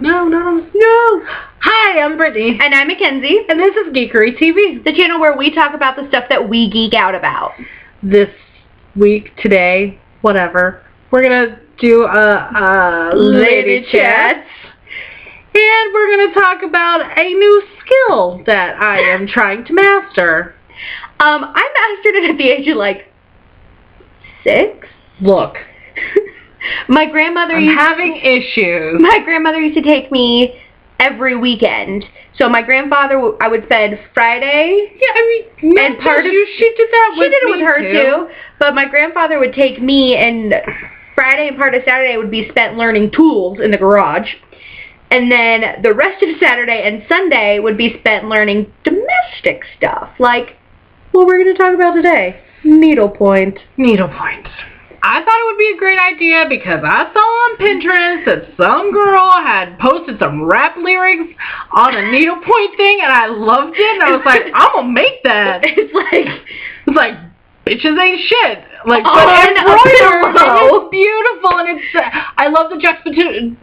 No. Hi, I'm Brittany. And I'm Mackenzie. And this is Geekery TV. The channel where we talk about the stuff that we geek out about. This week, today, whatever, we're going to do a lady chat. And we're going to talk about a new skill that I am trying to master. I mastered it at the age of like 6. Look. My grandmother having issues. My grandmother used to take me every weekend. So my grandfather, I would spend Friday. Yeah, I mean, and part of she did that with me. She did it with her too. But my grandfather would take me, and Friday and part of Saturday would be spent learning tools in the garage. And then the rest of Saturday and Sunday would be spent learning domestic stuff, like what we're going to talk about today, needlepoint. Needlepoint. I thought it would be a great idea because I saw on Pinterest that some girl had posted some rap lyrics on a needlepoint thing, and I loved it. And I was like, I'm gonna make that. It's like bitches ain't shit. Like, but embroidered, it's beautiful, and it's. I love the juxtaposition.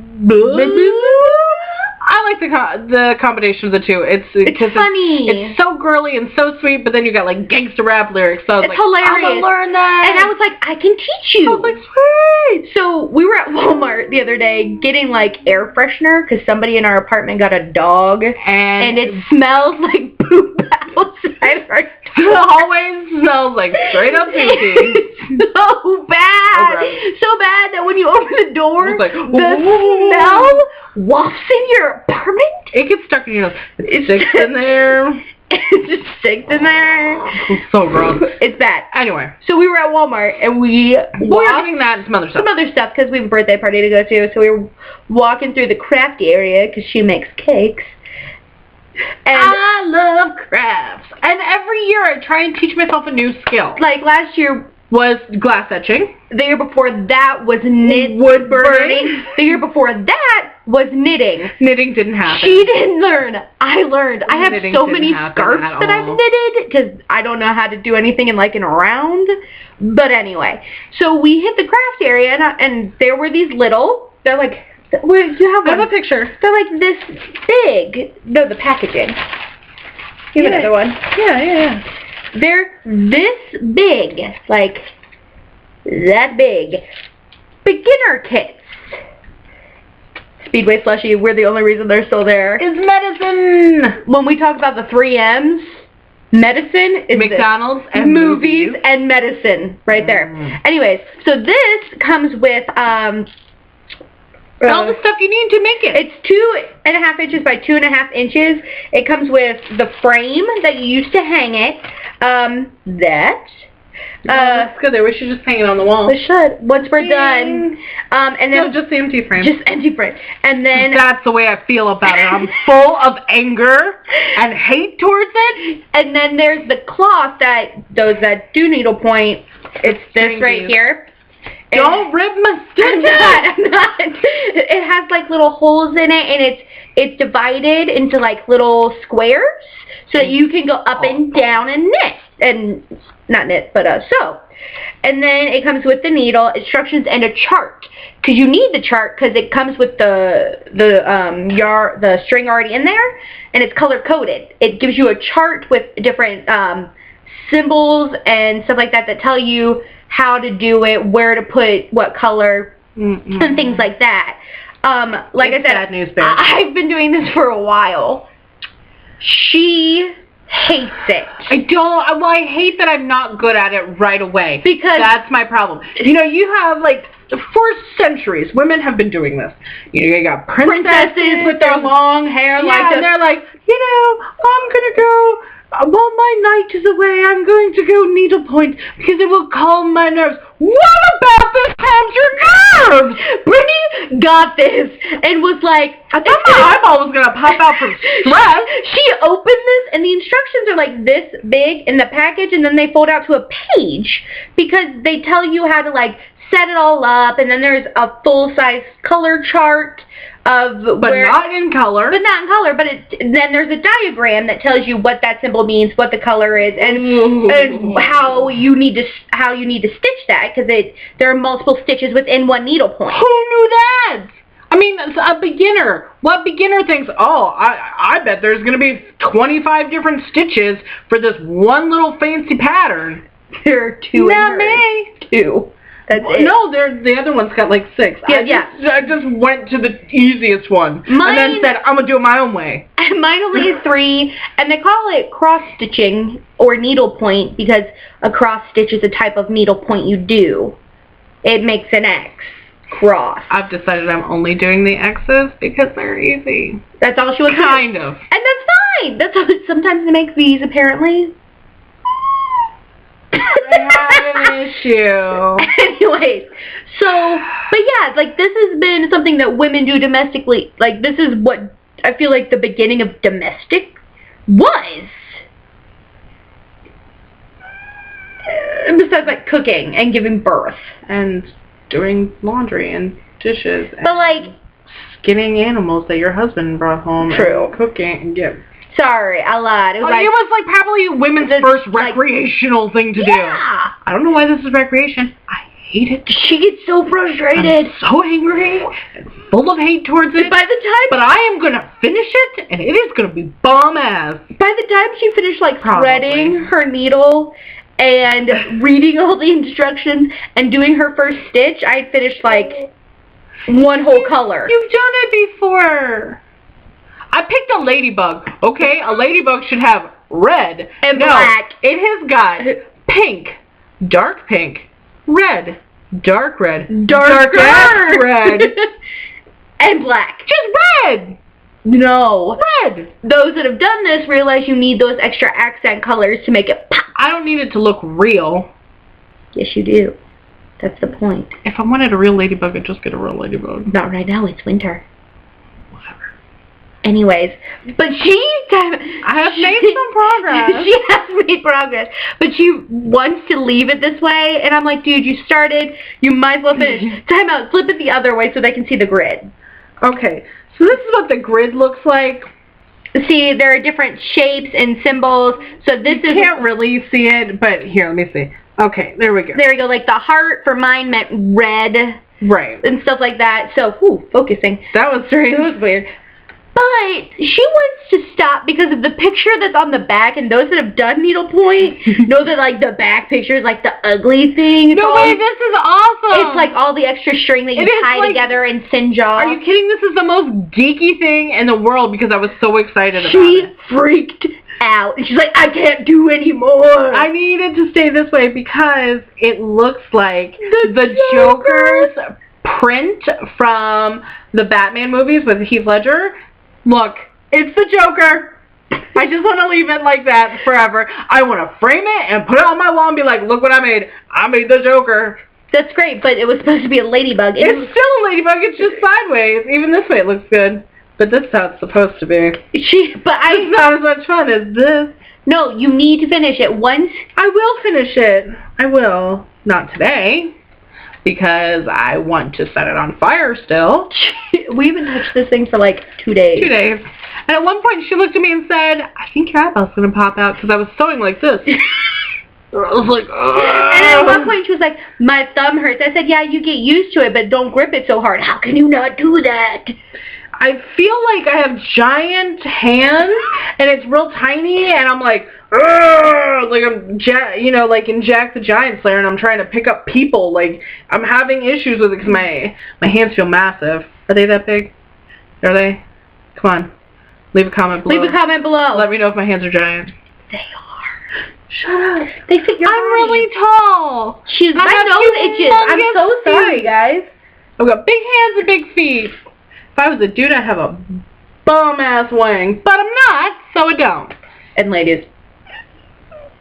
I like the combination of the two. It's funny. It's so girly and so sweet, but then you got like gangster rap lyrics. So I was it's hilarious. I'm gonna learn that. And I was like, I can teach you. I was like, sweet. So we were at Walmart the other day getting like air freshener because somebody in our apartment got a dog, and it smells like poop outside our door. The hallway smells like straight up poopy. So bad. Oh, so bad that when you open the door, like, the smell wafts in your apartment. It gets stuck in your nose. It sticks in there. It just sticks in there. It's so gross. It's bad. Anyway. So we were at Walmart, and we were getting that and some other stuff because we have a birthday party to go to. So we were walking through the crafty area because she makes cakes. And I love crafts. And every year I try and teach myself a new skill. Like last year was glass etching. The year before that was wood burning. The year before that was knitting. Knitting didn't happen. She didn't learn. I learned. I have so many scarves that I've knitted because I don't know how to do anything in a round. But anyway, so we hit the craft area and there were these little. They're like. Where you have a picture. They're like this big. No, the packaging. Here's another one. Yeah. They're this big, like that big. Beginner kits. Speedway Slushy, we're the only reason they're still there. Is medicine. When we talk about the 3 M's, medicine is McDonald's and movies and medicine right there. Anyways, so this comes with all the stuff you need to make it. It's 2.5 inches by 2.5 inches. It comes with the frame that you use to hang it. That's good. We should just hang it on the wall. We should. Once we're done. And then just the empty frame. Just empty frame. And then that's the way I feel about it. I'm full of anger and hate towards it. And then there's the cloth that those that do needlepoint. It's this right here. Don't rip my stitches. I'm not. It has like little holes in it, and it's divided into like little squares, so that you can go up and down and knit, and not knit, but sew. And then it comes with the needle, instructions, and a chart. Because you need the chart because it comes with the string already in there, and it's color coded. It gives you a chart with different symbols and stuff like that tell you how to do it, where to put what color, and things like that. Like I said, I've been doing this for a while. She hates it. I hate that I'm not good at it right away. Because that's my problem. You have for centuries, women have been doing this. You got princesses with their long hair, and they're like, I'm gonna go. While my night is away, I'm going to go needlepoint because it will calm my nerves. What about this calms your nerves? Brittany got this and was like, I thought my eyeball was going to pop out from stress. She opened this and the instructions are like this big in the package, and then they fold out to a page because they tell you how to set it all up, and then there's a full-size color chart of but not in color. But then there's a diagram that tells you what that symbol means, what the color is, and how you need to stitch that, because there are multiple stitches within one needlepoint. Who knew that? I mean, a beginner. What beginner thinks, oh, I bet there's going to be 25 different stitches for this one little fancy pattern. There are 2 Not me. 2. That's it. No, the other one's got like 6. I just went to the easiest one. And then said, I'm going to do it my own way. Mine only has 3, and they call it cross-stitching or needlepoint because a cross-stitch is a type of needlepoint you do. It makes an X. Cross. I've decided I'm only doing the X's because they're easy. That's all she wants to do. Kind of. And that's fine. That's how sometimes they make V's, apparently. I have an issue. Anyways, so, but yeah, like, this has been something that women do domestically. Like, this is what I feel like the beginning of domestic was. Besides, like, cooking and giving birth. And doing laundry and dishes. But, like, skinning animals that your husband brought home. True. And cooking and get... Sorry, I lied. It was, it was like probably women's first recreational thing to do. Yeah. I don't know why this is recreation. I hate it. She gets so frustrated. I'm so angry and full of hate towards it. By the time... But I am going to finish it, and it is going to be bomb-ass. By the time she finished, like, threading her needle and reading all the instructions and doing her first stitch, I had finished, like, one whole color. You've done it before. I picked a ladybug, okay? A ladybug should have red. And black. It has got pink, dark pink, red, dark red, dark red, and black. Just red. No. Red. Those that have done this realize you need those extra accent colors to make it pop. I don't need it to look real. Yes, you do. That's the point. If I wanted a real ladybug, I'd just get a real ladybug. Not right now. It's winter. Whatever. Anyways, but I have made some progress. She has made progress, but she wants to leave it this way, and I'm like, dude, you started. You might as well finish. Time out. Flip it the other way so they can see the grid. Okay. So this is what the grid looks like. See, there are different shapes and symbols. So this you can't really see it, but here, let me see. Okay, there we go. There we go. Like the heart for mine meant red. Right. And stuff like that. So, focusing. That was strange. It was weird. But she wants to stop because of the picture that's on the back, and those that have done needlepoint know that, like, the back picture is, like, the ugly thing. No way, this is awesome! It's, like, all the extra string that you tie together and singe off. Are you kidding? This is the most geeky thing in the world because I was so excited about it. She freaked out. And she's like, I can't do anymore. I needed to stay this way because it looks like the Joker's print from the Batman movies with Heath Ledger. Look, it's the Joker. I just want to leave it like that forever. I want to frame it and put it on my wall and be like, look what I made. I made the Joker. That's great, but it was supposed to be a ladybug. It's still a ladybug. It's just sideways. Even this way it looks good. But this is how it's supposed to be. It's not as much fun as this. No, you need to finish it once. I will finish it. I will. Not today. Because I want to set it on fire still. We haven't touched this thing for like 2 days. 2 days. And at one point she looked at me and said, I think your eyeball's going to pop out because I was sewing like this. I was like, ugh. And at one point she was like, my thumb hurts. I said, yeah, you get used to it, but don't grip it so hard. How can you not do that? I feel like I have giant hands, and it's real tiny, and I'm like, ugh, like I'm, like in Jack the Giant Slayer, and I'm trying to pick up people. Like, I'm having issues with it because my hands feel massive. Are they that big? Are they? Come on. Leave a comment below. Leave a comment below. Let me know if my hands are giant. They are. Shut up. They fit your I'm body. really tall. My nose itches. I'm so sorry, guys. I've got big hands and big feet. If I was a dude, I'd have a bum-ass wang. But I'm not, so I don't. And ladies,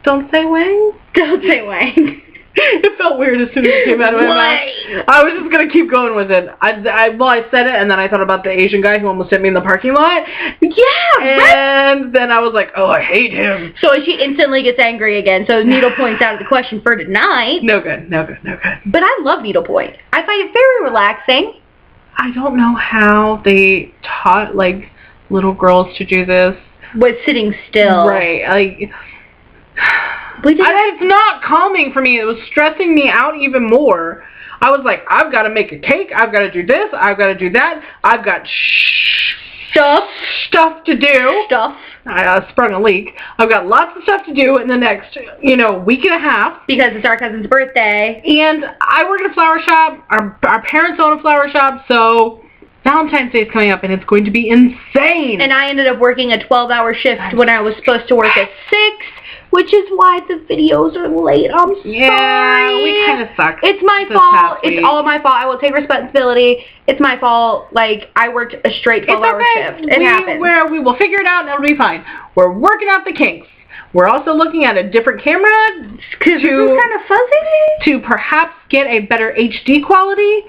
don't say wang? Don't say wang. It felt weird as soon as it came out of my mouth. I was just going to keep going with it. I said it, and then I thought about the Asian guy who almost hit me in the parking lot. Yeah, and then I was like, oh, I hate him. So she instantly gets angry again, so needlepoint's out of the question for tonight. No good, no good, no good. But I love needlepoint. I find it very relaxing. I don't know how they taught, like, little girls to do this. With sitting still. Right, like... It's not calming for me. It was stressing me out even more. I was like, I've got to make a cake. I've got to do this. I've got to do that. I've got stuff to do. I sprung a leak. I've got lots of stuff to do in the next, week and a half. Because it's our cousin's birthday. And I work at a flower shop. Our parents own a flower shop, so Valentine's Day is coming up, and it's going to be insane. And I ended up working a 12-hour shift when I was supposed to work at 6, which is why the videos are late. I'm sorry. Yeah, we kind of suck. It's my fault. It's all my fault. I will take responsibility. It's my fault. Like, I worked a straight 12-hour shift. It happens. We will figure it out, and it'll be fine. We're working out the kinks. We're also looking at a different camera because this is kind of fuzzy. To perhaps get a better HD quality.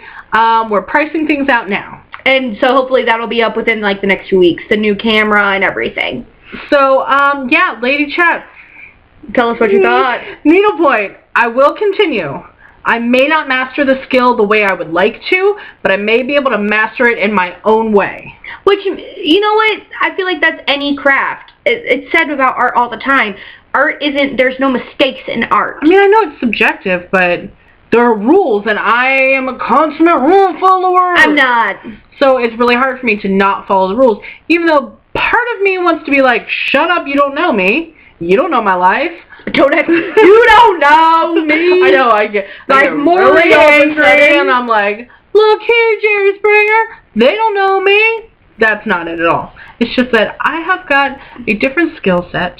We're pricing things out now. And so hopefully that'll be up within like the next 2 weeks, the new camera and everything. So, yeah, Lady Chats. Tell us what you thought. Needlepoint, I will continue. I may not master the skill the way I would like to, but I may be able to master it in my own way. Which, you know what? I feel like that's any craft. It's said about art all the time. Art isn't, there's no mistakes in art. I mean, I know it's subjective, but there are rules, and I am a consummate rule follower. I'm not. So it's really hard for me to not follow the rules, even though part of me wants to be like, shut up, you don't know me. You don't know my life. You don't know me. I know, I get more really angry, and I'm like, look here, Jerry Springer. They don't know me. That's not it at all. It's just that I have got a different skill set.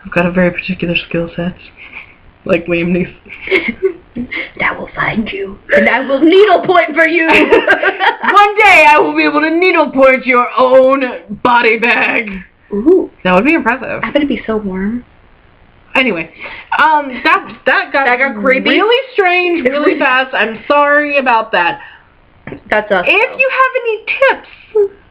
I've got a very particular skill set. Like Liam Neeson. That will find you, and I will needlepoint for you. One day I will be able to needlepoint your own body bag. Ooh. That would be impressive. I bet it'd be so warm. Anyway, that got creepy. Really strange, really fast. I'm sorry about that. That's us. If you have any tips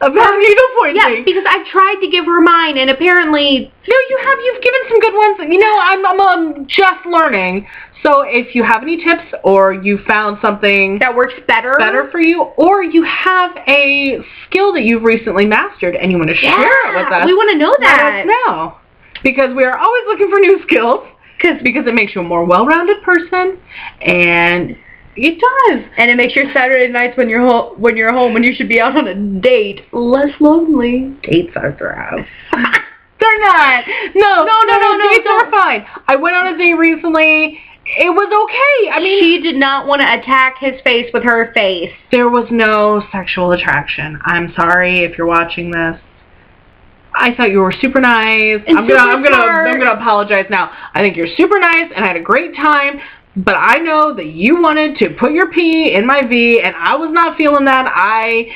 about needlepointing. Yeah, because I tried to give her mine, and apparently... No, you've given some good ones. I'm just learning. So if you have any tips, or you found something that works better for you, or you have a skill that you've recently mastered and you want to share it with us, we want to know that. Let us know. Because we are always looking for new skills, because it makes you a more well-rounded person, and it does. And it makes your Saturday nights when you're home, when you should be out on a date, less lonely. Dates are gross. They're not. No. Dates are fine. I went on a date recently. It was okay. I mean, she did not want to attack his face with her face. There was no sexual attraction. I'm sorry if you're watching this. I thought you were super nice. I'm gonna apologize now. I think you're super nice, and I had a great time. But I know that you wanted to put your P in my V, and I was not feeling that. I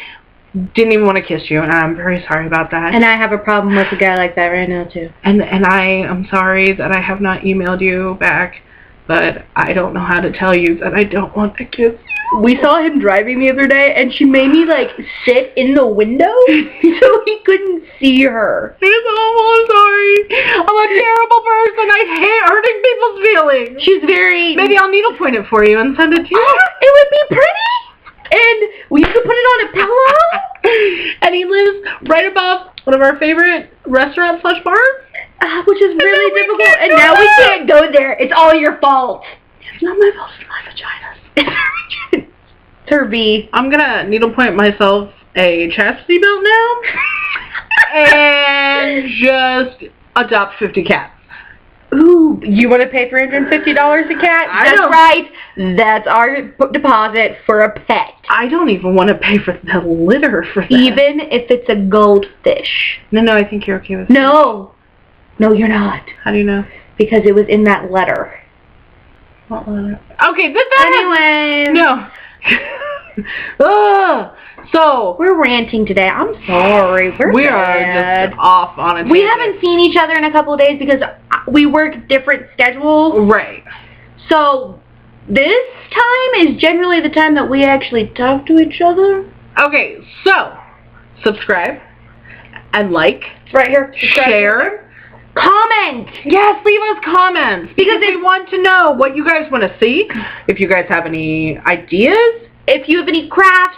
didn't even want to kiss you, and I'm very sorry about that. And I have a problem with a guy like that right now too. And I am sorry that I have not emailed you back. But I don't know how to tell you that I don't want to kiss you. We saw him driving the other day, and she made me, like, sit in the window so he couldn't see her. I'm sorry. I'm a terrible person. I hate hurting people's feelings. She's very... Maybe I'll needlepoint it for you and send it to you. It would be pretty. And we could put it on a pillow. And he lives right above one of our favorite restaurants/bars. Which is really difficult, and now we can't go there. It's all your fault. It's not my fault, it's my vagina. It's her V. I'm gonna needlepoint myself a chastity belt now, and just adopt 50 cats. Ooh, you want to pay $350 a cat? That's right. That's our deposit for a pet. I don't even want to pay for the litter for that. Even if it's a goldfish. No, I think you're okay with that. No, you're not. How do you know? Because it was in that letter. What letter? Okay, Anyways. No. So we're ranting today. I'm sorry. We are just off on a tangent. We haven't seen each other in a couple of days because we work different schedules. Right. So this time is generally the time that we actually talk to each other. Okay, so subscribe and like. It's right here. Share. Comment! Yes, leave us comments. Because we want to know what you guys want to see. If you guys have any ideas. If you have any crafts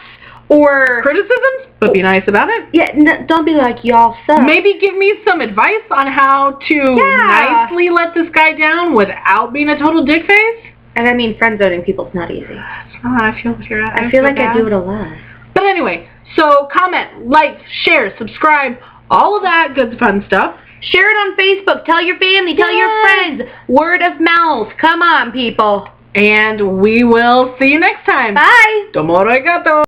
or criticisms, but be nice about it. Yeah, don't be like, y'all suck. Maybe give me some advice on how to nicely let this guy down without being a total dick face. And I mean, friend zoning people's not easy. It's not. I feel like I do it a lot. But anyway, so comment, like, share, subscribe, all of that good fun stuff. Share it on Facebook. Tell your family. Tell your friends. Word of mouth. Come on, people. And we will see you next time. Bye. Tomo arigato.